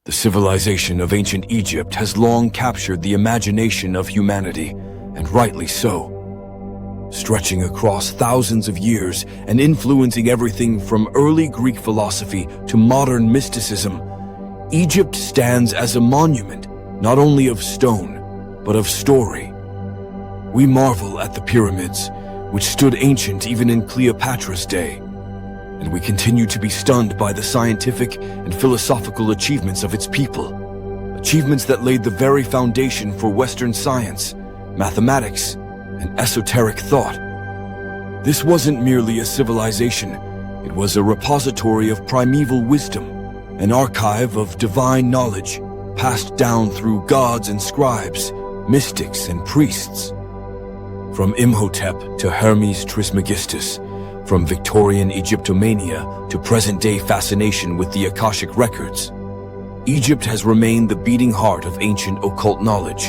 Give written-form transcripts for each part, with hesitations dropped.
The civilization of ancient Egypt has long captured the imagination of humanity, and rightly so. Stretching across thousands of years and influencing everything from early Greek philosophy to modern mysticism, Egypt stands as a monument not only of stone, but of story. We marvel at the pyramids, which stood ancient even in Cleopatra's day, and we continue to be stunned by the scientific and philosophical achievements of its people, achievements that laid the very foundation for Western science, mathematics, and esoteric thought. This wasn't merely a civilization, it was a repository of primeval wisdom, an archive of divine knowledge passed down through gods and scribes, mystics and priests. From Imhotep to Hermes Trismegistus, from Victorian Egyptomania to present-day fascination with the Akashic records, Egypt has remained the beating heart of ancient occult knowledge.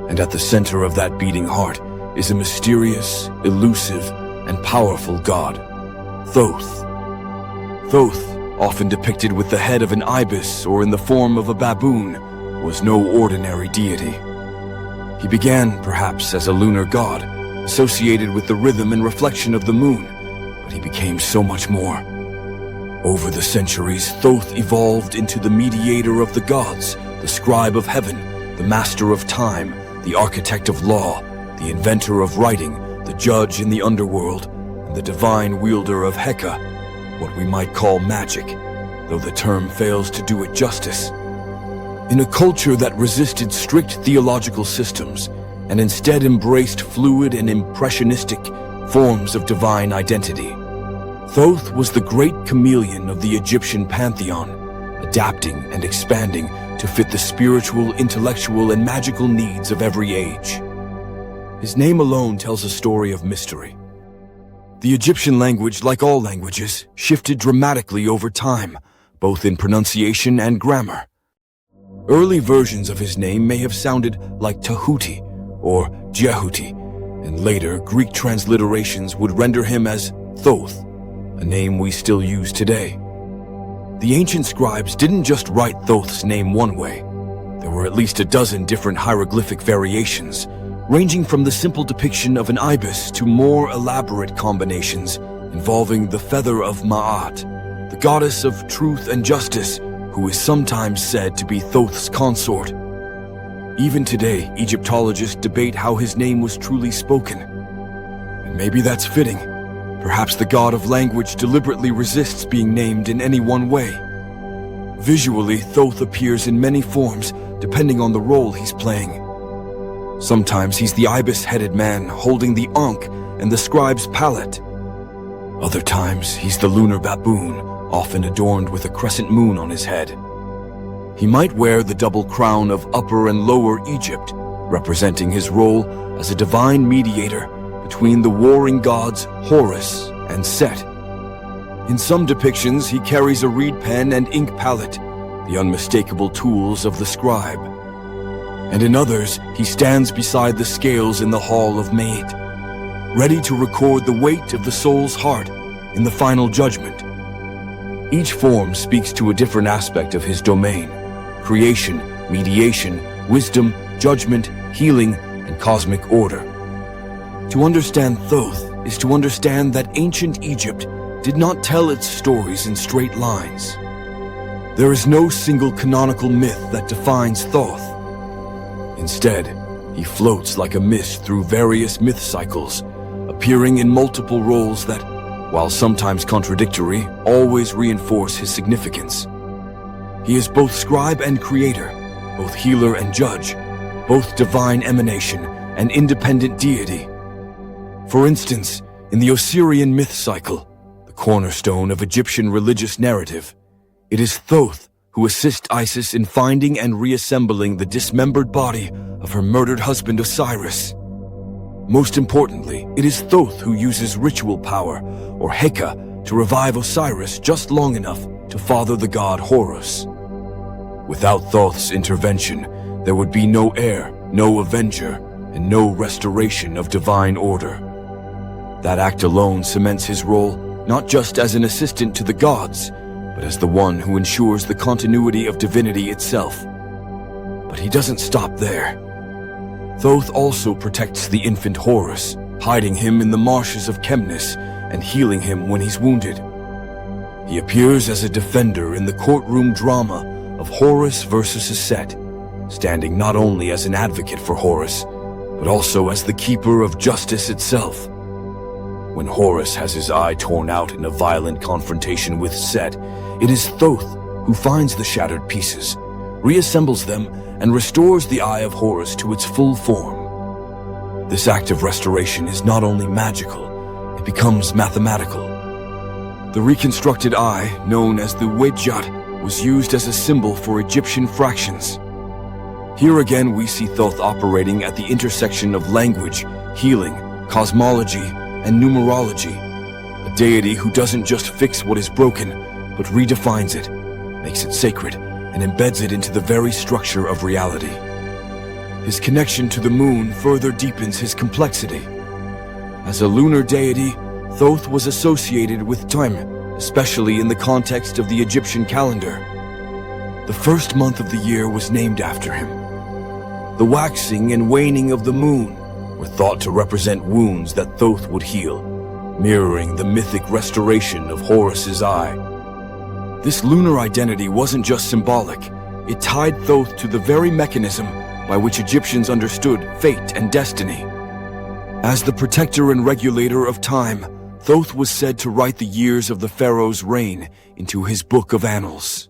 And at the center of that beating heart is a mysterious, elusive, and powerful god, Thoth. Thoth, often depicted with the head of an ibis or in the form of a baboon, was no ordinary deity. He began, perhaps, as a lunar god, associated with the rhythm and reflection of the moon, but he became so much more. Over the centuries, Thoth evolved into the mediator of the gods, the scribe of heaven, the master of time, the architect of law, the inventor of writing, the judge in the underworld, and the divine wielder of Heka, what we might call magic, though the term fails to do it justice. In a culture that resisted strict theological systems and instead embraced fluid and impressionistic forms of divine identity, Thoth was the great chameleon of the Egyptian pantheon, adapting and expanding to fit the spiritual, intellectual, and magical needs of every age. His name alone tells a story of mystery. The Egyptian language, like all languages, shifted dramatically over time, both in pronunciation and grammar. Early versions of his name may have sounded like Tahuti or Jehuti, and later Greek transliterations would render him as Thoth, a name we still use today. The ancient scribes didn't just write Thoth's name one way. There were at least a dozen different hieroglyphic variations, ranging from the simple depiction of an ibis to more elaborate combinations involving the feather of Ma'at, the goddess of truth and justice, who is sometimes said to be Thoth's consort. Even today, Egyptologists debate how his name was truly spoken. And maybe that's fitting. Perhaps the god of language deliberately resists being named in any one way. Visually, Thoth appears in many forms, depending on the role he's playing. Sometimes he's the ibis-headed man holding the ankh and the scribe's palette. Other times, he's the lunar baboon, often adorned with a crescent moon on his head. He might wear the double crown of Upper and Lower Egypt, representing his role as a divine mediator between the warring gods Horus and Set. In some depictions, he carries a reed pen and ink palette, the unmistakable tools of the scribe. And in others, he stands beside the scales in the Hall of Ma'at, ready to record the weight of the soul's heart in the final judgment. Each form speaks to a different aspect of his domain: creation, mediation, wisdom, judgment, healing, and cosmic order. To understand Thoth is to understand that ancient Egypt did not tell its stories in straight lines. There is no single canonical myth that defines Thoth. Instead, he floats like a mist through various myth cycles, appearing in multiple roles that, while sometimes contradictory, always reinforce his significance. He is both scribe and creator, both healer and judge, both divine emanation and independent deity. For instance, in the Osirian myth cycle, the cornerstone of Egyptian religious narrative, it is Thoth who assists Isis in finding and reassembling the dismembered body of her murdered husband Osiris. Most importantly, it is Thoth who uses ritual power, or Heka, to revive Osiris just long enough to father the god Horus. Without Thoth's intervention, there would be no heir, no avenger, and no restoration of divine order. That act alone cements his role not just as an assistant to the gods, but as the one who ensures the continuity of divinity itself. But he doesn't stop there. Thoth also protects the infant Horus, hiding him in the marshes of Chemnus and healing him when he's wounded. He appears as a defender in the courtroom drama of Horus versus Set, standing not only as an advocate for Horus, but also as the keeper of justice itself. When Horus has his eye torn out in a violent confrontation with Set, it is Thoth who finds the shattered pieces, reassembles them, and restores the eye of Horus to its full form. This act of restoration is not only magical, it becomes mathematical. The reconstructed eye, known as the Wedjat, was used as a symbol for Egyptian fractions. Here again we see Thoth operating at the intersection of language, healing, cosmology, and numerology, a deity who doesn't just fix what is broken, but redefines it, makes it sacred, and embeds it into the very structure of reality. His connection to the moon further deepens his complexity. As a lunar deity, Thoth was associated with time, especially in the context of the Egyptian calendar. The first month of the year was named after him. The waxing and waning of the moon were thought to represent wounds that Thoth would heal, mirroring the mythic restoration of Horus's eye. This lunar identity wasn't just symbolic, it tied Thoth to the very mechanism by which Egyptians understood fate and destiny. As the protector and regulator of time, Thoth was said to write the years of the pharaoh's reign into his book of annals.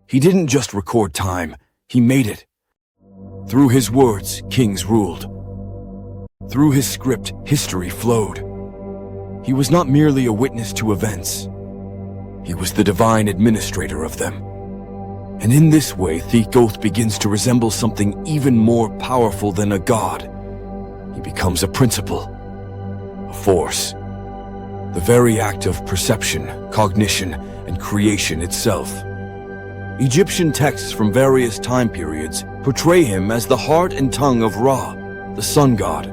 He didn't just record time, he made it. Through his words, kings ruled. Through his script, history flowed. He was not merely a witness to events. He was the divine administrator of them. And in this way, Thoth begins to resemble something even more powerful than a god. He becomes a principle, a force. The very act of perception, cognition, and creation itself. Egyptian texts from various time periods portray him as the heart and tongue of Ra, the sun god.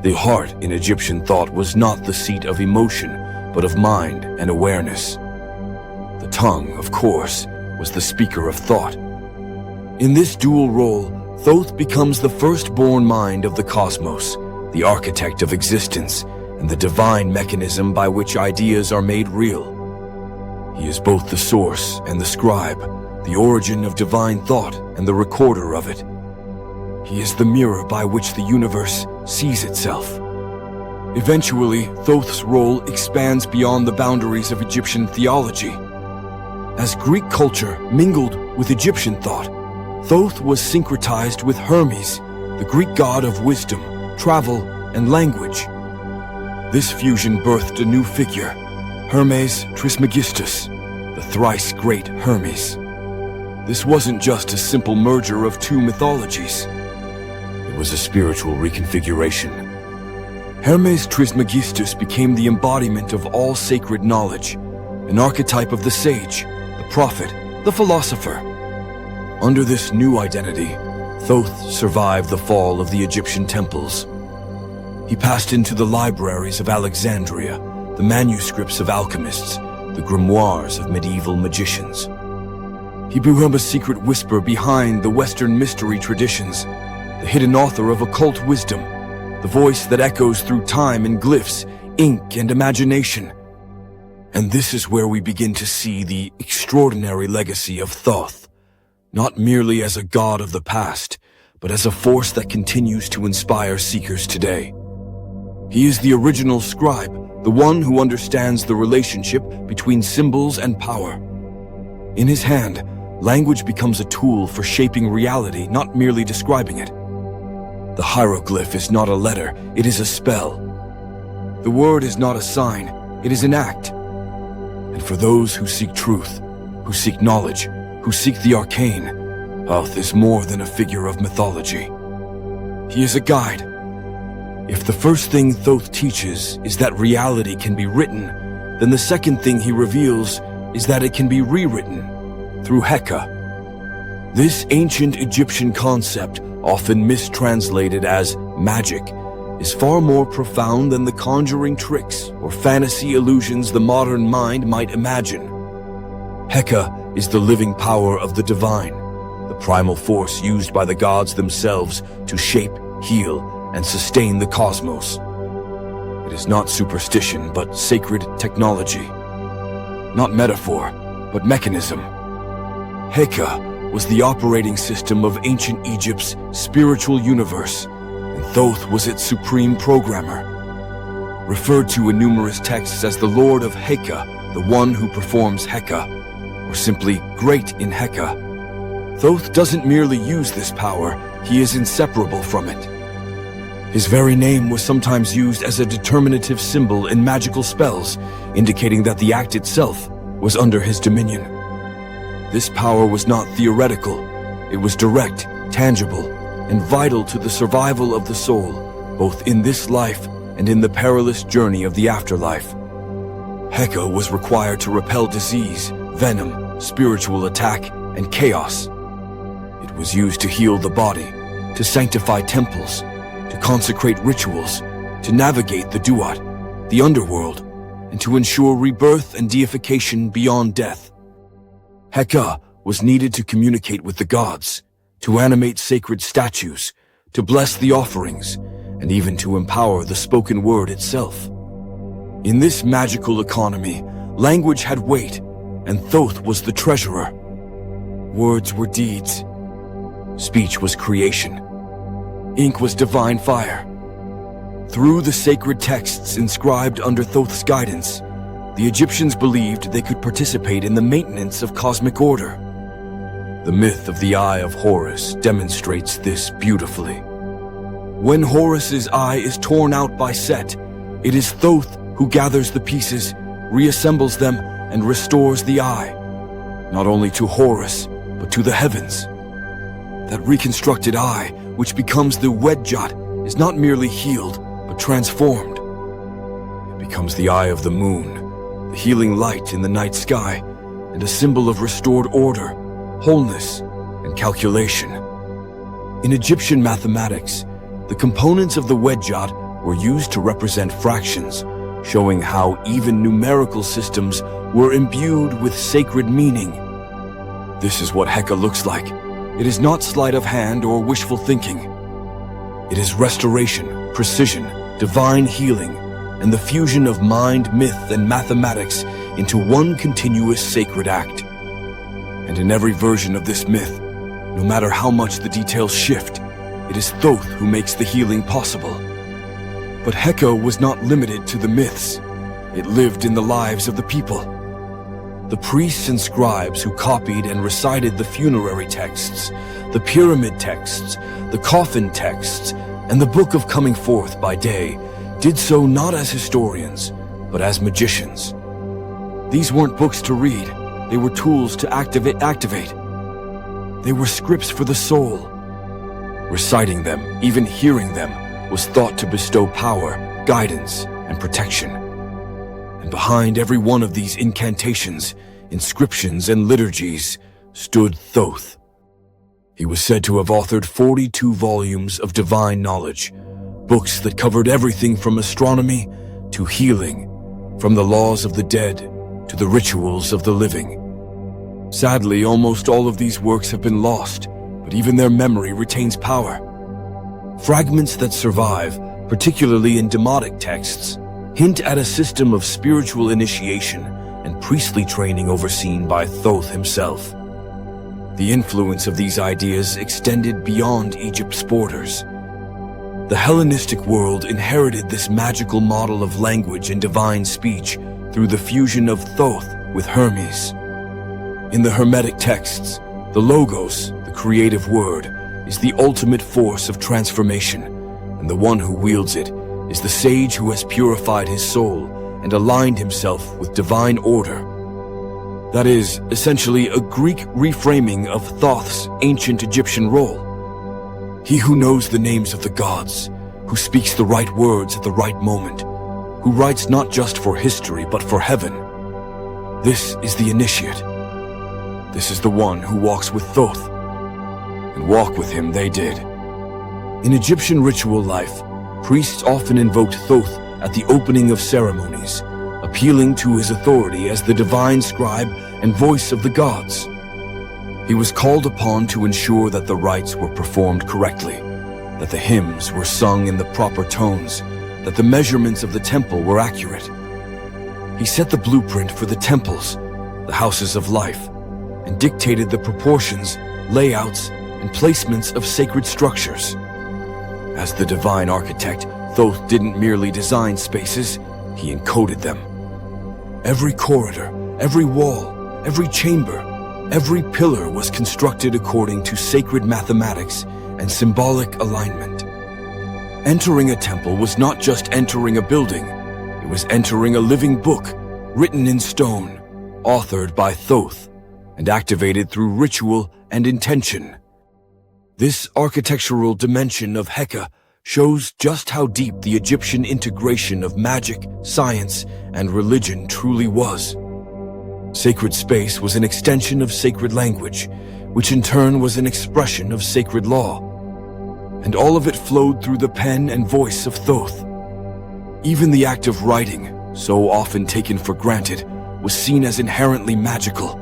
The heart in Egyptian thought was not the seat of emotion, but of mind and awareness. The tongue, of course, was the speaker of thought. In this dual role, Thoth becomes the firstborn mind of the cosmos, the architect of existence, and the divine mechanism by which ideas are made real. He is both the source and the scribe, the origin of divine thought and the recorder of it. He is the mirror by which the universe sees itself. Eventually, Thoth's role expands beyond the boundaries of Egyptian theology. As Greek culture mingled with Egyptian thought, Thoth was syncretized with Hermes, the Greek god of wisdom, travel, and language. This fusion birthed a new figure, Hermes Trismegistus, the thrice great Hermes. This wasn't just a simple merger of two mythologies. It was a spiritual reconfiguration. Hermes Trismegistus became the embodiment of all sacred knowledge, an archetype of the sage, the prophet, the philosopher. Under this new identity, Thoth survived the fall of the Egyptian temples. He passed into the libraries of Alexandria, the manuscripts of alchemists, the grimoires of medieval magicians. He became a secret whisper behind the Western mystery traditions, the hidden author of occult wisdom, the voice that echoes through time and glyphs, ink and imagination. And this is where we begin to see the extraordinary legacy of Thoth, not merely as a god of the past, but as a force that continues to inspire seekers today. He is the original scribe, the one who understands the relationship between symbols and power. In his hand, language becomes a tool for shaping reality, not merely describing it. The hieroglyph is not a letter, it is a spell. The word is not a sign, it is an act. And for those who seek truth, who seek knowledge, who seek the arcane, Thoth is more than a figure of mythology. He is a guide. If the first thing Thoth teaches is that reality can be written, then the second thing he reveals is that it can be rewritten through Heka. This ancient Egyptian concept, often mistranslated as magic, is far more profound than the conjuring tricks or fantasy illusions the modern mind might imagine. Heka is the living power of the divine, the primal force used by the gods themselves to shape, heal, and sustain the cosmos. It is not superstition, but sacred technology. Not metaphor, but mechanism. Heka was the operating system of ancient Egypt's spiritual universe, and Thoth was its supreme programmer. Referred to in numerous texts as the Lord of Heka, the one who performs Heka, or simply great in Heka, Thoth doesn't merely use this power, he is inseparable from it. His very name was sometimes used as a determinative symbol in magical spells, indicating that the act itself was under his dominion. This power was not theoretical, it was direct, tangible, and vital to the survival of the soul, both in this life and in the perilous journey of the afterlife. Heka was required to repel disease, venom, spiritual attack, and chaos. It was used to heal the body, to sanctify temples, to consecrate rituals, to navigate the Duat, the underworld, and to ensure rebirth and deification beyond death. Heka was needed to communicate with the gods, to animate sacred statues, to bless the offerings, and even to empower the spoken word itself. In this magical economy, language had weight, and Thoth was the treasurer. Words were deeds. Speech was creation. Ink was divine fire. Through the sacred texts inscribed under Thoth's guidance, the Egyptians believed they could participate in the maintenance of cosmic order. The myth of the Eye of Horus demonstrates this beautifully. When Horus's eye is torn out by Set, it is Thoth who gathers the pieces, reassembles them, and restores the eye, not only to Horus, but to the heavens. That reconstructed eye, which becomes the Wedjat, is not merely healed, but transformed. It becomes the eye of the moon, the healing light in the night sky, and a symbol of restored order, wholeness, and calculation. In Egyptian mathematics, the components of the Wedjat were used to represent fractions, showing how even numerical systems were imbued with sacred meaning. This is what Heka looks like. It is not sleight of hand or wishful thinking. It is restoration, precision, divine healing, and the fusion of mind, myth, and mathematics into one continuous sacred act. And in every version of this myth, no matter how much the details shift, it is Thoth who makes the healing possible. But Heka was not limited to the myths. It lived in the lives of the people. The priests and scribes who copied and recited the funerary texts, the pyramid texts, the coffin texts, and the Book of Coming Forth by day did so not as historians, but as magicians. These weren't books to read, they were tools to activate. They were scripts for the soul. Reciting them, even hearing them, was thought to bestow power, guidance, and protection. And behind every one of these incantations, inscriptions, and liturgies stood Thoth. He was said to have authored 42 volumes of divine knowledge, books that covered everything from astronomy to healing, from the laws of the dead to the rituals of the living. Sadly, almost all of these works have been lost, but even their memory retains power. Fragments that survive, particularly in demotic texts, hint at a system of spiritual initiation and priestly training overseen by Thoth himself. The influence of these ideas extended beyond Egypt's borders. The Hellenistic world inherited this magical model of language and divine speech through the fusion of Thoth with Hermes. In the Hermetic texts, the Logos, the creative word, is the ultimate force of transformation, and the one who wields it is the sage who has purified his soul and aligned himself with divine order. That is, essentially, a Greek reframing of Thoth's ancient Egyptian role. He who knows the names of the gods, who speaks the right words at the right moment, who writes not just for history but for heaven. This is the initiate. This is the one who walks with Thoth. And walk with him they did. In Egyptian ritual life, priests often invoked Thoth at the opening of ceremonies, appealing to his authority as the divine scribe and voice of the gods. He was called upon to ensure that the rites were performed correctly, that the hymns were sung in the proper tones, that the measurements of the temple were accurate. He set the blueprint for the temples, the houses of life, and dictated the proportions, layouts, and placements of sacred structures. As the divine architect, Thoth didn't merely design spaces, he encoded them. Every corridor, every wall, every chamber, every pillar was constructed according to sacred mathematics and symbolic alignment. Entering a temple was not just entering a building, it was entering a living book, written in stone, authored by Thoth, and activated through ritual and intention. This architectural dimension of Heka shows just how deep the Egyptian integration of magic, science, and religion truly was. Sacred space was an extension of sacred language, which in turn was an expression of sacred law. And all of it flowed through the pen and voice of Thoth. Even the act of writing, so often taken for granted, was seen as inherently magical.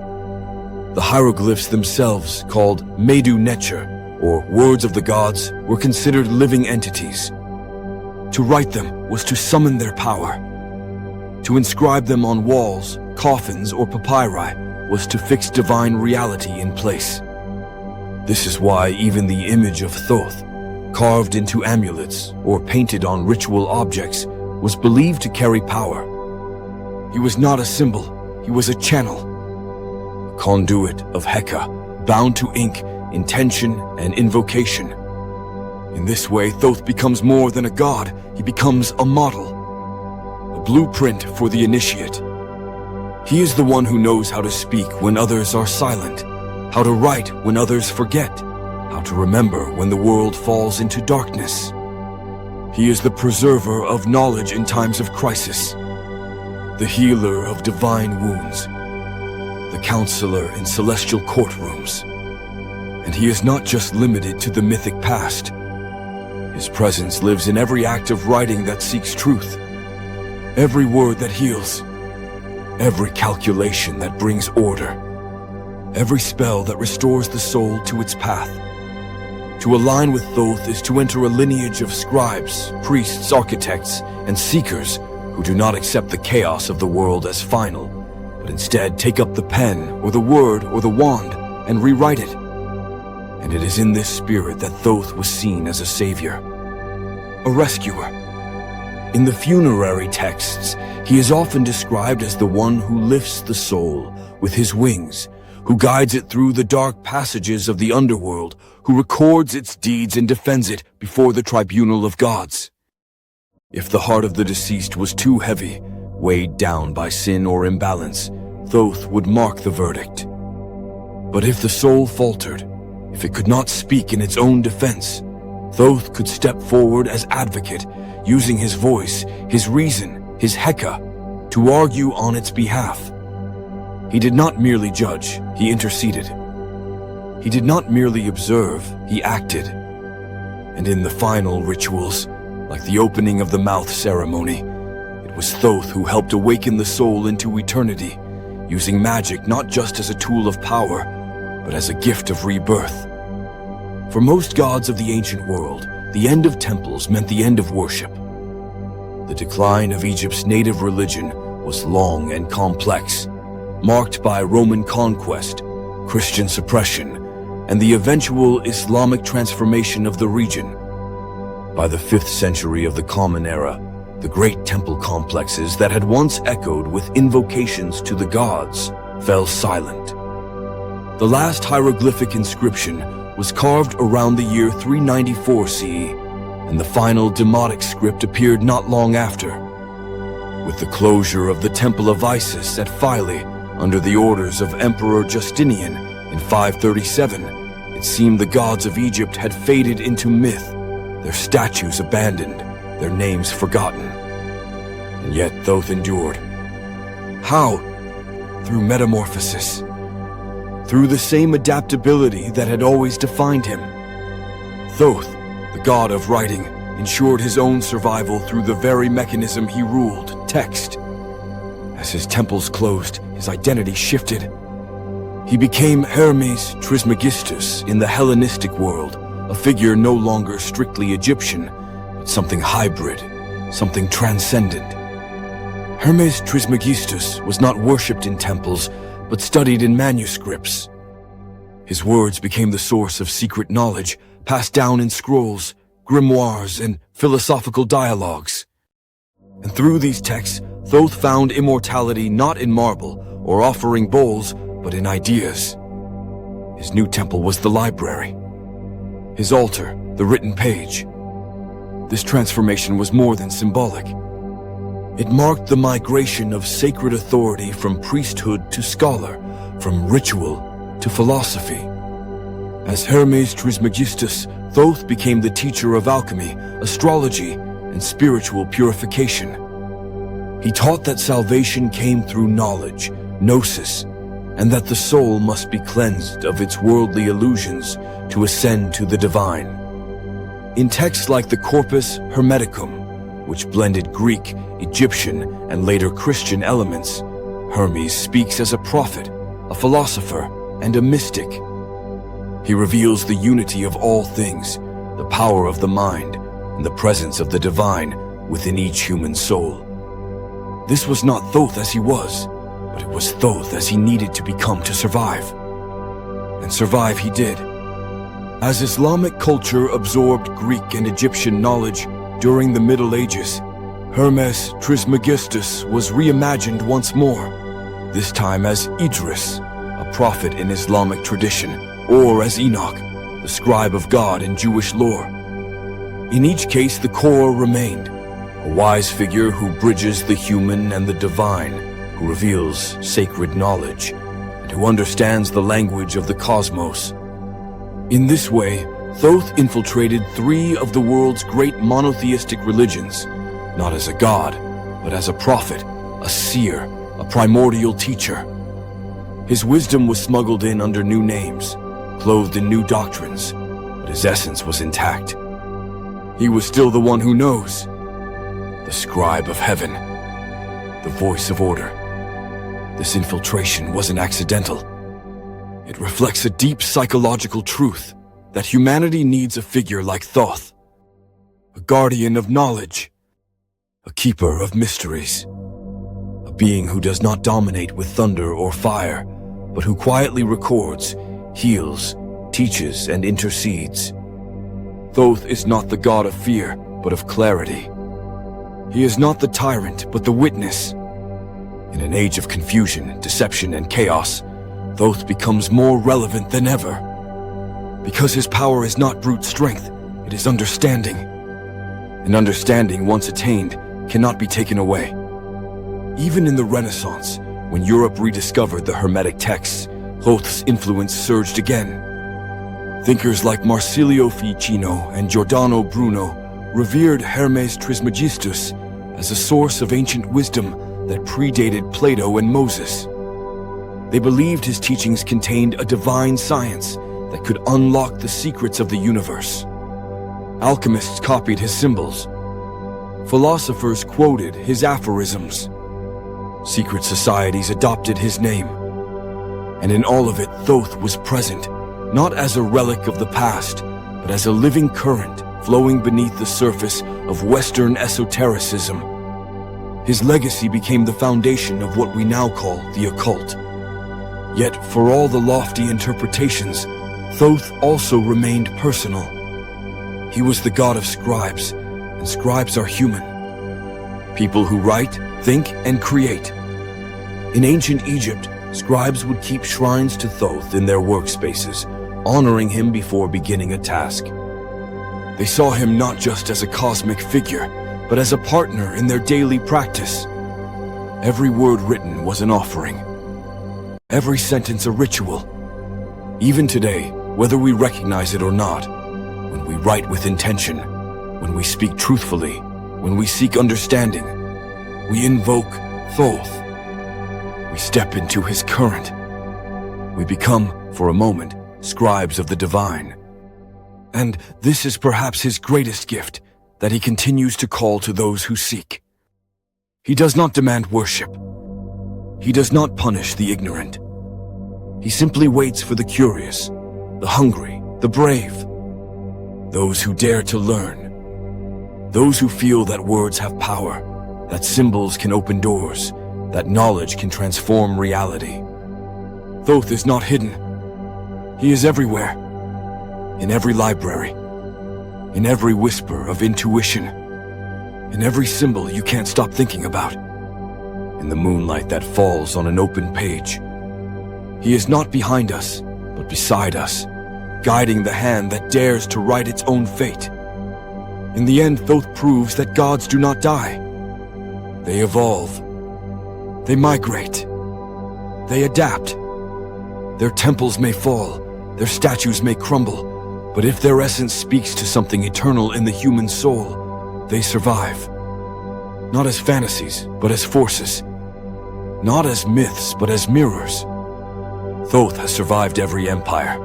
The hieroglyphs themselves, called Medu Necher, or words of the gods, were considered living entities. To write them was to summon their power. To inscribe them on walls, coffins, or papyri was to fix divine reality in place. This is why even the image of Thoth, carved into amulets or painted on ritual objects, was believed to carry power. He was not a symbol, he was a channel, a conduit of Heka, bound to ink, intention, and invocation. In this way, Thoth becomes more than a god, he becomes a model, a blueprint for the initiate. He is the one who knows how to speak when others are silent, how to write when others forget, how to remember when the world falls into darkness. He is the preserver of knowledge in times of crisis, the healer of divine wounds, the counselor in celestial courtrooms. And he is not just limited to the mythic past. His presence lives in every act of writing that seeks truth, every word that heals, every calculation that brings order, every spell that restores the soul to its path. To align with Thoth is to enter a lineage of scribes, priests, architects, and seekers who do not accept the chaos of the world as final, but instead take up the pen or the word or the wand and rewrite it. And it is in this spirit that Thoth was seen as a savior, a rescuer. In the funerary texts, he is often described as the one who lifts the soul with his wings, who guides it through the dark passages of the underworld, who records its deeds and defends it before the tribunal of gods. If the heart of the deceased was too heavy, weighed down by sin or imbalance, Thoth would mark the verdict. But if the soul faltered, if it could not speak in its own defense, Thoth could step forward as advocate, using his voice, his reason, his Heka, to argue on its behalf. He did not merely judge, he interceded. He did not merely observe, he acted. And in the final rituals, like the opening of the mouth ceremony, it was Thoth who helped awaken the soul into eternity, using magic not just as a tool of power, but as a gift of rebirth. For most gods of the ancient world, the end of temples meant the end of worship. The decline of Egypt's native religion was long and complex, marked by Roman conquest, Christian suppression, and the eventual Islamic transformation of the region. By the 5th century of the Common Era, the great temple complexes that had once echoed with invocations to the gods fell silent. The last hieroglyphic inscription was carved around the year 394 CE, and the final Demotic script appeared not long after. With the closure of the Temple of Isis at Philae under the orders of Emperor Justinian in 537, it seemed the gods of Egypt had faded into myth, their statues abandoned, their names forgotten. And yet Thoth endured. How? Through metamorphosis. Through the same adaptability that had always defined him. Thoth, the god of writing, ensured his own survival through the very mechanism he ruled, text. As his temples closed, his identity shifted. He became Hermes Trismegistus in the Hellenistic world, a figure no longer strictly Egyptian, but something hybrid, something transcendent. Hermes Trismegistus was not worshipped in temples, but studied in manuscripts. His words became the source of secret knowledge, passed down in scrolls, grimoires, and philosophical dialogues. And through these texts, Thoth found immortality not in marble or offering bowls, but in ideas. His new temple was the library. His altar, the written page. This transformation was more than symbolic. It marked the migration of sacred authority from priesthood to scholar, from ritual to philosophy. As Hermes Trismegistus, Thoth became the teacher of alchemy, astrology, and spiritual purification. He taught that salvation came through knowledge, gnosis, and that the soul must be cleansed of its worldly illusions to ascend to the divine. In texts like the Corpus Hermeticum, which blended Greek, Egyptian, and later Christian elements, Hermes speaks as a prophet, a philosopher, and a mystic. He reveals the unity of all things, the power of the mind, and the presence of the divine within each human soul. This was not Thoth as he was, but it was Thoth as he needed to become to survive. And survive he did. As Islamic culture absorbed Greek and Egyptian knowledge during the Middle Ages, Hermes Trismegistus was reimagined once more, this time as Idris, a prophet in Islamic tradition, or as Enoch, the scribe of God in Jewish lore. In each case, the core remained, a wise figure who bridges the human and the divine, who reveals sacred knowledge, and who understands the language of the cosmos. In this way, Thoth infiltrated three of the world's great monotheistic religions, not as a god, but as a prophet, a seer, a primordial teacher. His wisdom was smuggled in under new names, clothed in new doctrines, but his essence was intact. He was still the one who knows, the scribe of heaven, the voice of order. This infiltration wasn't accidental. It reflects a deep psychological truth that humanity needs a figure like Thoth, a guardian of knowledge, a keeper of mysteries, a being who does not dominate with thunder or fire, but who quietly records, heals, teaches, and intercedes. Thoth is not the god of fear, but of clarity. He is not the tyrant, but the witness. In an age of confusion, deception, and chaos, Thoth becomes more relevant than ever. Because his power is not brute strength, it is understanding. And understanding, once attained, cannot be taken away. Even in the Renaissance, when Europe rediscovered the Hermetic texts, Thoth's influence surged again. Thinkers like Marsilio Ficino and Giordano Bruno revered Hermes Trismegistus as a source of ancient wisdom that predated Plato and Moses. They believed his teachings contained a divine science that could unlock the secrets of the universe. Alchemists copied his symbols. Philosophers quoted his aphorisms. Secret societies adopted his name. And in all of it, Thoth was present, not as a relic of the past, but as a living current flowing beneath the surface of Western esotericism. His legacy became the foundation of what we now call the occult. Yet, for all the lofty interpretations, Thoth also remained personal. He was the god of scribes, and scribes are human. People who write, think, and create. In ancient Egypt, scribes would keep shrines to Thoth in their workspaces, honoring him before beginning a task. They saw him not just as a cosmic figure, but as a partner in their daily practice. Every word written was an offering. Every sentence a ritual. Even today, whether we recognize it or not, when we write with intention, when we speak truthfully, when we seek understanding, we invoke Thoth. We step into his current. We become, for a moment, scribes of the divine. And this is perhaps his greatest gift, that he continues to call to those who seek. He does not demand worship. He does not punish the ignorant. He simply waits for the curious, the hungry, the brave, those who dare to learn, those who feel that words have power, that symbols can open doors, that knowledge can transform reality. Thoth is not hidden. He is everywhere, in every library, in every whisper of intuition, in every symbol you can't stop thinking about, in the moonlight that falls on an open page. He is not behind us, but beside us, guiding the hand that dares to write its own fate. In the end, Thoth proves that gods do not die. They evolve. They migrate. They adapt. Their temples may fall, their statues may crumble, but if their essence speaks to something eternal in the human soul, they survive. Not as fantasies, but as forces. Not as myths, but as mirrors. Thoth has survived every empire,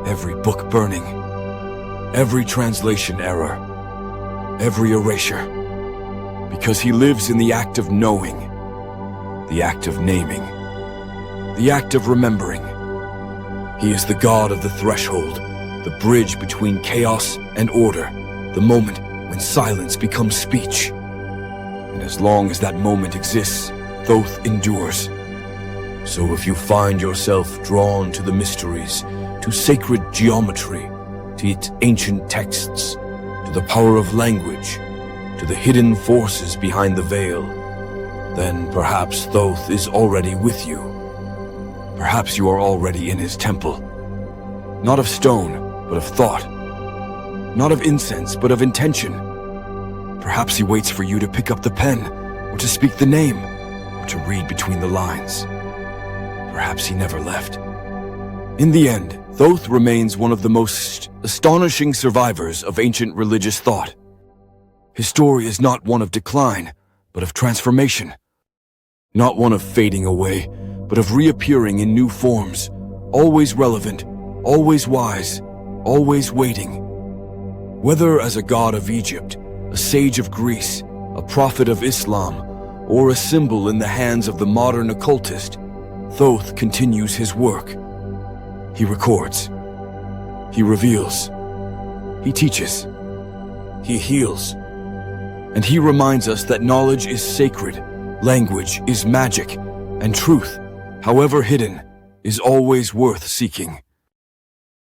every book burning, every translation error, every erasure, because he lives in the act of knowing, the act of naming, the act of remembering. He is the god of the threshold, the bridge between chaos and order, the moment when silence becomes speech. And as long as that moment exists, Thoth endures. So if you find yourself drawn to the mysteries, to sacred geometry, to its ancient texts, to the power of language, to the hidden forces behind the veil, then perhaps Thoth is already with you. Perhaps you are already in his temple. Not of stone, but of thought. Not of incense, but of intention. Perhaps he waits for you to pick up the pen, or to speak the name, or to read between the lines. Perhaps he never left. In the end, Thoth remains one of the most astonishing survivors of ancient religious thought. His story is not one of decline, but of transformation. Not one of fading away, but of reappearing in new forms, always relevant, always wise, always waiting. Whether as a god of Egypt, a sage of Greece, a prophet of Islam, or a symbol in the hands of the modern occultist, Thoth continues his work. He records. He reveals. He teaches. He heals. And he reminds us that knowledge is sacred, language is magic, and truth, however hidden, is always worth seeking.